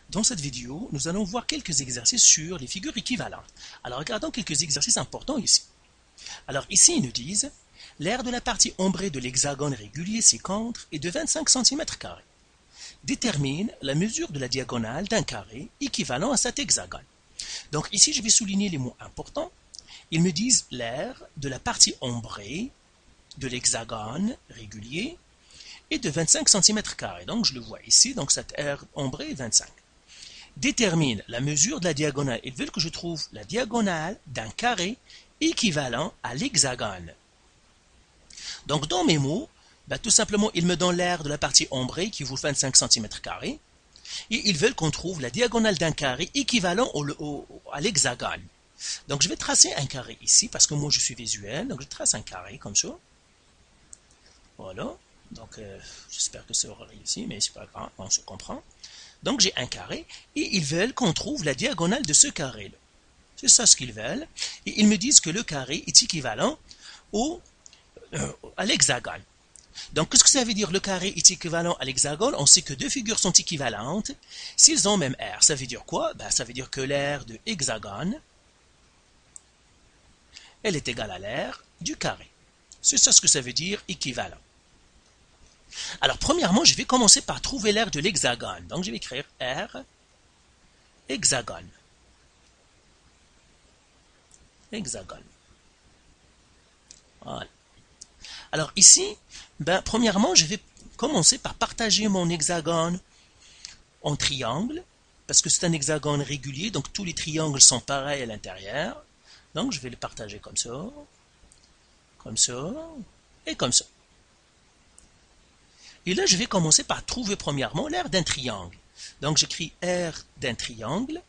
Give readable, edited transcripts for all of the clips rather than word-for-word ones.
Dans cette vidéo, nous allons voir quelques exercices sur les figures équivalentes. Alors, regardons quelques exercices importants ici. Alors, ici, ils nous disent l'aire de la partie ombrée de l'hexagone régulier ci-contre est de 25 cm². Détermine la mesure de la diagonale d'un carré équivalent à cet hexagone. Donc, ici, je vais souligner les mots importants. Ils me disent l'aire de la partie ombrée de l'hexagone régulier est de 25 cm². Donc, je le vois ici. Donc, cette aire ombrée est 25. Détermine la mesure de la diagonale. Ils veulent que je trouve la diagonale d'un carré équivalent à l'hexagone. Donc, dans mes mots, tout simplement, ils me donnent l'aire de la partie ombrée qui vaut 25 cm². Et ils veulent qu'on trouve la diagonale d'un carré équivalent à l'hexagone. Donc, je vais tracer un carré ici, parce que moi, je suis visuel. Donc, je trace un carré comme ça. Voilà. Donc, j'espère que ça aura réussi, mais c'est pas grave, on se comprend. Donc, j'ai un carré, et ils veulent qu'on trouve la diagonale de ce carré-là. C'est ça ce qu'ils veulent. Et ils me disent que le carré est équivalent à l'hexagone. Donc, qu'est-ce que ça veut dire le carré est équivalent à l'hexagone? On sait que deux figures sont équivalentes s'ils ont même aire. Ça veut dire quoi? Ça veut dire que l'aire de hexagone, elle est égale à l'aire du carré. C'est ça ce que ça veut dire équivalent. Alors, premièrement, je vais commencer par trouver l'aire de l'hexagone. Donc, je vais écrire R, hexagone. Hexagone. Voilà. Alors, ici, premièrement, je vais commencer par partager mon hexagone en triangle, parce que c'est un hexagone régulier, donc tous les triangles sont pareils à l'intérieur. Donc, je vais les partager comme ça, et comme ça. Et là, je vais commencer par trouver premièrement l'aire d'un triangle. Donc, j'écris R d'un triangle.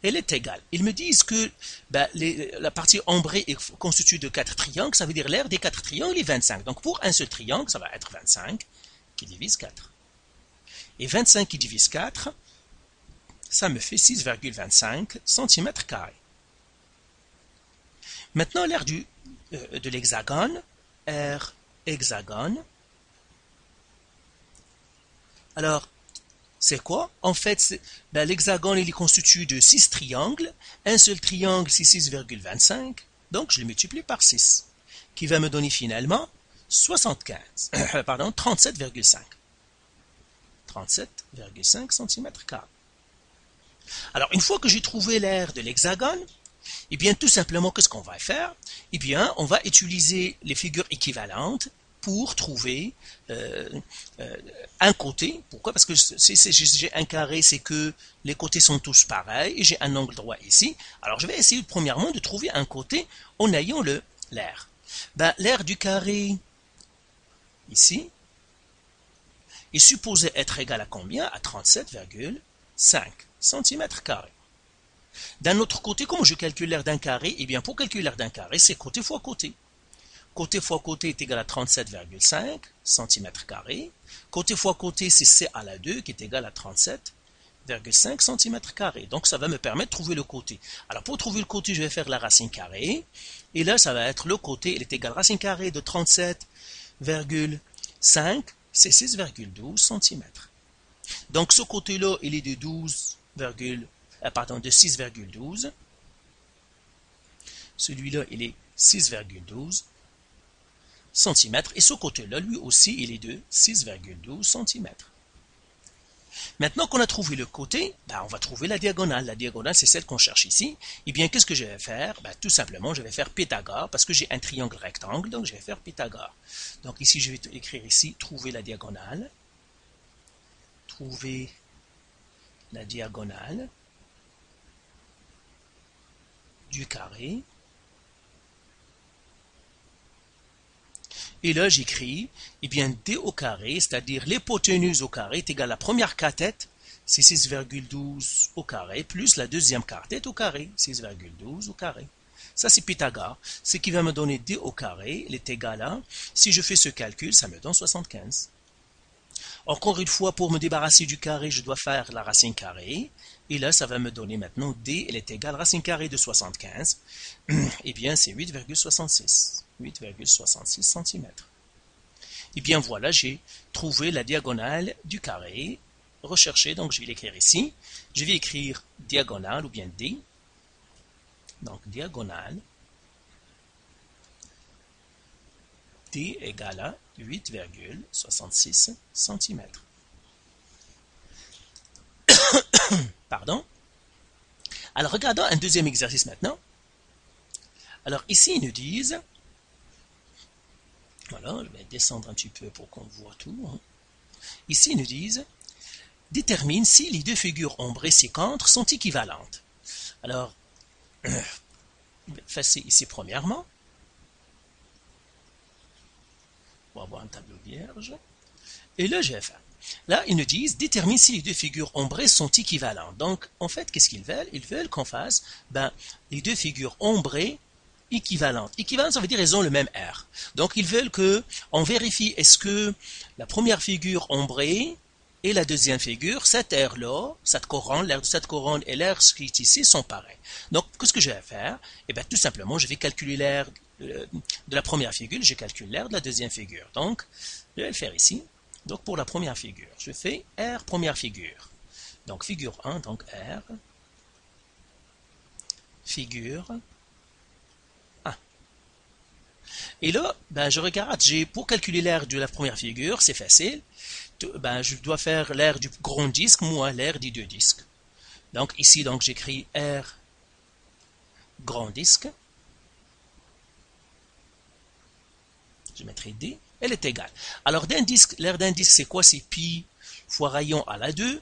Elle est égale. Ils me disent que la partie ombrée est constituée de 4 triangles. Ça veut dire l'aire des 4 triangles est 25. Donc, pour un seul triangle, ça va être 25 qui divise 4. Et 25 qui divise 4, ça me fait 6,25 cm². Maintenant, l'aire de l'hexagone, R hexagone. Alors, c'est quoi? En fait, l'hexagone il est constitué de 6 triangles. Un seul triangle, c'est 6,25. Donc, je le multiplie par 6, qui va me donner finalement 37,5. 37,5 cm². Alors, une fois que j'ai trouvé l'aire de l'hexagone, eh bien, tout simplement, qu'est-ce qu'on va faire? Eh bien, on va utiliser les figures équivalentes pour trouver un côté. Pourquoi? Parce que si j'ai un carré, c'est que les côtés sont tous pareils et j'ai un angle droit ici. Alors, je vais essayer premièrement de trouver un côté en ayant l'aire. L'aire du carré, ici, est supposé être égal à combien? À 37,5 cm². D'un autre côté, comment je calcule l'aire d'un carré? Eh bien, pour calculer l'aire d'un carré, c'est côté fois côté. Côté fois côté est égal à 37,5 cm². Côté fois côté, c'est C à la 2 qui est égal à 37,5 cm². Donc, ça va me permettre de trouver le côté. Alors, pour trouver le côté, je vais faire la racine carrée. Et là, ça va être le côté, il est égal à racine carrée de 37,5, c'est 6,12 cm. Donc, ce côté-là, il est de 6,12. Celui-là, il est 6,12 cm. Et ce côté-là, lui aussi, il est de 6,12 cm. Maintenant qu'on a trouvé le côté, on va trouver la diagonale. La diagonale, c'est celle qu'on cherche ici. Eh bien, qu'est-ce que je vais faire? Tout simplement, je vais faire Pythagore, parce que j'ai un triangle rectangle, donc je vais faire Pythagore. Donc ici, je vais écrire ici, trouver la diagonale. Trouver la diagonale du carré. Et là, j'écris, eh bien, D au carré, c'est-à-dire l'hypoténuse au carré est égal à la première cathète, c'est 6,12 au carré, plus la deuxième cathète au carré, 6,12 au carré. Ça, c'est Pythagore. Ce qui va me donner D au carré, il est égal à, si je fais ce calcul, ça me donne 75. Encore une fois, pour me débarrasser du carré, je dois faire la racine carrée. Et là, ça va me donner maintenant D, elle est égale à racine carrée de 75. Eh bien, c'est 8,66. 8,66 cm. Et bien voilà, j'ai trouvé la diagonale du carré rechercher, donc je vais l'écrire ici. Je vais écrire diagonale ou bien D. Donc diagonale D égale à 8,66 cm. Pardon. Alors regardons un deuxième exercice maintenant. Alors ici ils nous disent, voilà, je vais descendre un petit peu pour qu'on voit tout. Ici ils nous disent, détermine si les deux figures ombrées séquentes sont équivalentes. Alors, je vais effacer ici premièrement. On va avoir un tableau vierge. Et là, je vais faire. Là, ils nous disent, détermine si les deux figures ombrées sont équivalentes. Donc, en fait, qu'est-ce qu'ils veulent? Ils veulent qu'on fasse les deux figures ombrées équivalentes. Équivalentes, ça veut dire qu'elles ont le même R. Donc, ils veulent qu'on vérifie est-ce que la première figure ombrée et la deuxième figure, cette R-là, cette couronne, l'air de cette couronne et l'air qui est ici sont pareils. Donc, qu'est-ce que je vais faire? Eh bien, tout simplement, je vais calculer l'air de la première figure, je calcule l'air de la deuxième figure. Donc, je vais le faire ici. Donc, pour la première figure, je fais R première figure. Donc, figure 1, donc R, figure 1. Et là, je regarde, pour calculer l'air de la première figure, c'est facile. Je dois faire l'air du grand disque moins l'air des deux disques. Donc, ici, donc j'écris R grand disque. Je mettrai D. Elle est égale. Alors, l'air d'un disque, c'est quoi? C'est pi fois rayon à la 2.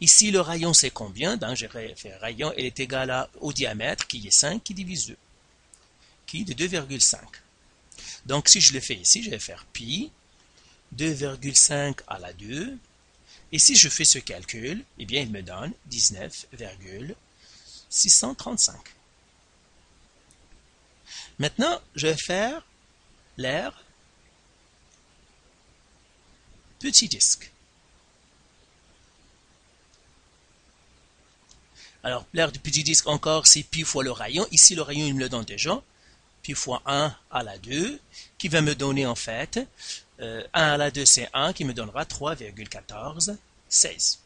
Ici, le rayon, c'est combien? Je vais faire rayon, elle est égale au diamètre, qui est 5, qui divise 2, qui est de 2,5. Donc, si je le fais ici, je vais faire pi 2,5 à la 2. Et si je fais ce calcul, eh bien, il me donne 19,635. Maintenant, je vais faire l'air petit disque. Alors, l'air du petit disque encore, c'est pi fois le rayon. Ici, le rayon, il me le donne déjà. Pi fois 1 à la 2, qui va me donner en fait, 1 à la 2, c'est 1, qui me donnera 3,1416.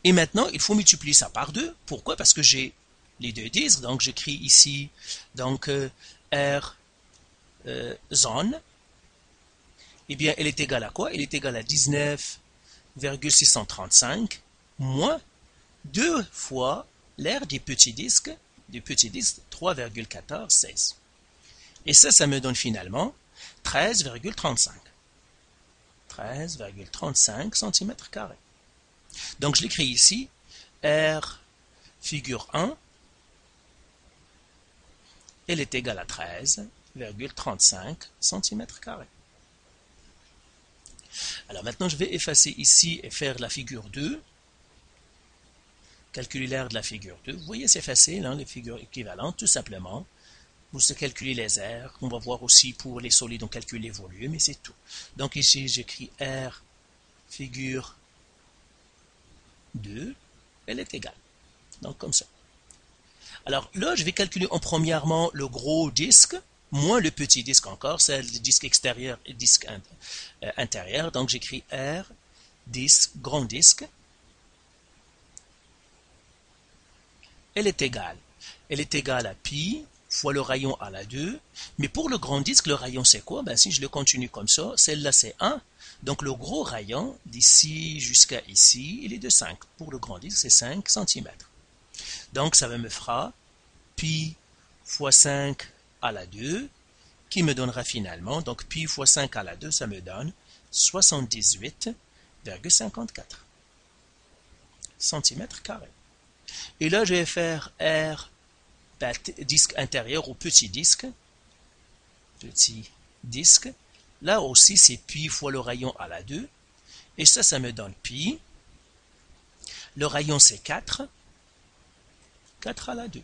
Et maintenant, il faut multiplier ça par 2. Pourquoi? Parce que j'ai les deux disques. Donc, j'écris ici, donc, R zone. Eh bien, elle est égale à quoi? Elle est égale à 19,635 moins 2 fois l'air des petits disques 3,1416. Et ça me donne finalement 13,35. 13,35 cm². Donc, je l'écris ici, R figure 1, elle est égale à 13,35 cm². Alors maintenant, je vais effacer ici et faire la figure 2. Calculer l'air de la figure 2. Vous voyez, c'est facile, les figures équivalentes, tout simplement. Vous calculez les airs. On va voir aussi pour les solides, on calcule les volumes, et c'est tout. Donc ici, j'écris R figure 2. Elle est égale. Donc comme ça. Alors là, je vais calculer en premièrement le gros disque, moins le petit disque encore, c'est le disque extérieur et le disque intérieur. Donc j'écris R, disque, grand disque. Elle est égale. Elle est égale à pi fois le rayon à la 2. Mais pour le grand disque, le rayon c'est quoi? Si je le continue comme ça, celle-là c'est 1. Donc le gros rayon, d'ici jusqu'à ici, il est de 5. Pour le grand disque, c'est 5 cm. Donc ça me fera pi fois 5 à la 2, qui me donnera finalement, donc pi fois 5 à la 2, ça me donne 78,54 cm². Et là, je vais faire R, disque intérieur ou petit disque. Petit disque. Là aussi, c'est pi fois le rayon à la 2. Et ça me donne pi. Le rayon, c'est 4. 4 à la 2.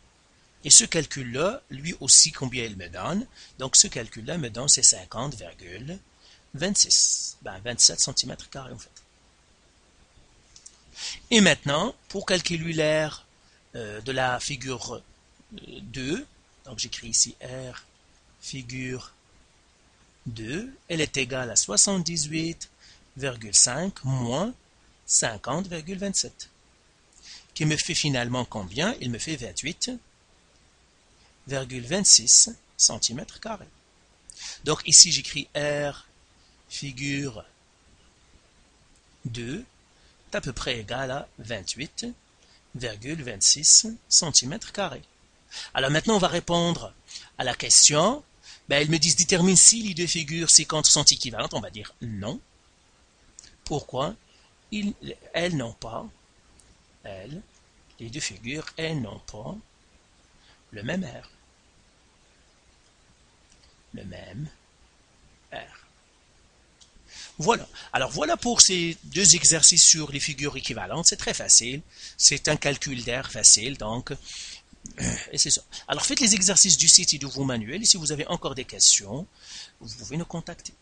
Et ce calcul-là, lui aussi, combien il me donne? Donc, ce calcul-là me donne, c'est 50,26. 27 cm² en fait. Et maintenant, pour calculer l'air de la figure 2, donc j'écris ici R figure 2, elle est égale à 78,5 moins 50,27. Qui me fait finalement combien? Il me fait 28,26 cm². Donc ici j'écris R figure 2 est à peu près égal à 28,26 cm². Alors maintenant on va répondre à la question. Ils me disent détermine si les deux figures séquentes sont équivalentes. On va dire non. Pourquoi? Elles n'ont pas, les deux figures, elles n'ont pas le même R. Le même R. Voilà. Alors voilà pour ces deux exercices sur les figures équivalentes. C'est très facile. C'est un calcul d'air facile. Donc, et c'est ça. Alors faites les exercices du site et de vos manuels. Et si vous avez encore des questions, vous pouvez nous contacter.